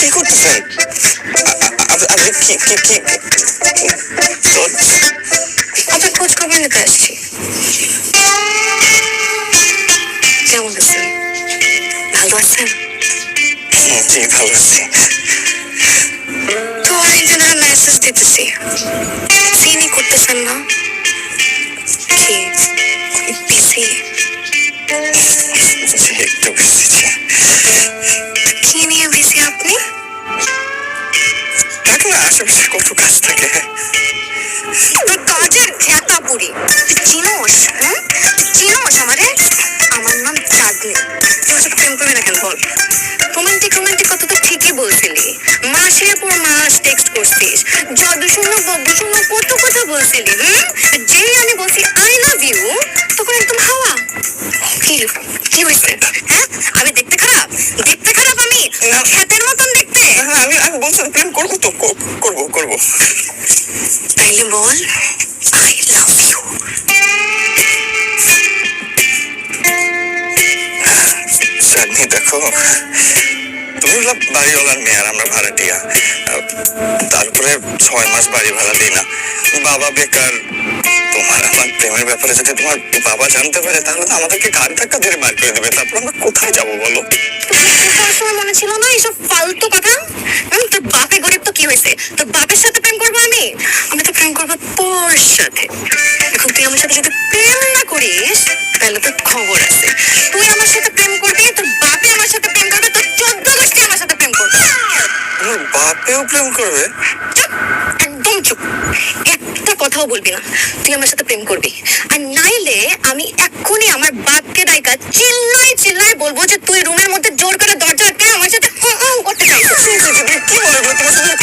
কি করতেছেন? আপনি কি কি কি আপনার খোঁজ খবর নিতে আসছি। কেমন আছেন? ভালো আছেন? জি ভালো আছি। তো অনেকদিন ধরে মেসেজ দিতেছি, সিনই করতেছেন না। কি বিজি? জি একটু বেশি। কি নিয়ে বিজি আপনি? থাকে না আশেপাশে কত কাজ থাকে। তুই কাজের ঘেটা পুরি, তুই চিনোস? তুই চিনোস আমারে? আমার নাম চাঁদনি। তুই ওর সাথে প্রেম করবি না কেন বল? রোমান্টিক রোমান্টিক কথা তো ঠিকই বলছিলি, মাসের পর মাস টেক্সট করছিস, জাদু শূন্য বব্বু শূন্য কত কথা বলছিলি। যেই আমি বলছি আই লাভ ইউ, তখন একদম হাওয়া। কি কি হয়েছে? হ্যাঁ, আমি দেখতে খারাপ? দেখতে খারাপ আমি? খ্যাতের মতন দেখতে? আমি আমি বলছি প্রেম করবো তো, করবো। তাইলে বল আই লাভ ইউ। চাঁদনি দেখো, তুমি হলো বাড়িওয়ালার মেয়ে আর আমরা ভাড়াটিয়া। তারপরে 6 মাস বাড়ি ভাড়া দিই না, বাবা বেকার। তোমার আমার প্রেমের ব্যাপারে যদি তোমার বাবা জানতে পারে তাহলে তো আমাদেরকে ঘাট ধাক্কা ধরে বার করে দেবে। তারপর আমরা কোথায় যাবো বলো? সবসময় মনে ছিল না এইসব ফালতু কথা? তোর বাপে গরিব তো কি হয়েছে, তোর বাপের সাথে প্রেম করবো আমি তো প্রেম করবো তোর সাথে। এখন তুই আমার সাথে যদি প্রেম না করিস তাহলে তোর খবর আছে। তুই আমার সাথে প্রেম করবি, তোর বাপে আমার সাথে প্রেম করবে, তোর 14 গোষ্ঠী আমার সাথে প্রেম করবে। তোমার বাপেও প্রেম করবে? চুপ, একদম চুপ, একটা কথাও বলবি না। তুই আমার সাথে প্রেম করবি, আর নাইলে আমি এক্ষুনি আমার বাপকে ডাইকা চিল্লায় বলবো যে তুই রুমের মধ্যে জোর করে দরজা আটকে আমার সাথে করতে চাইছিস। কি বলবো তোমার সাথে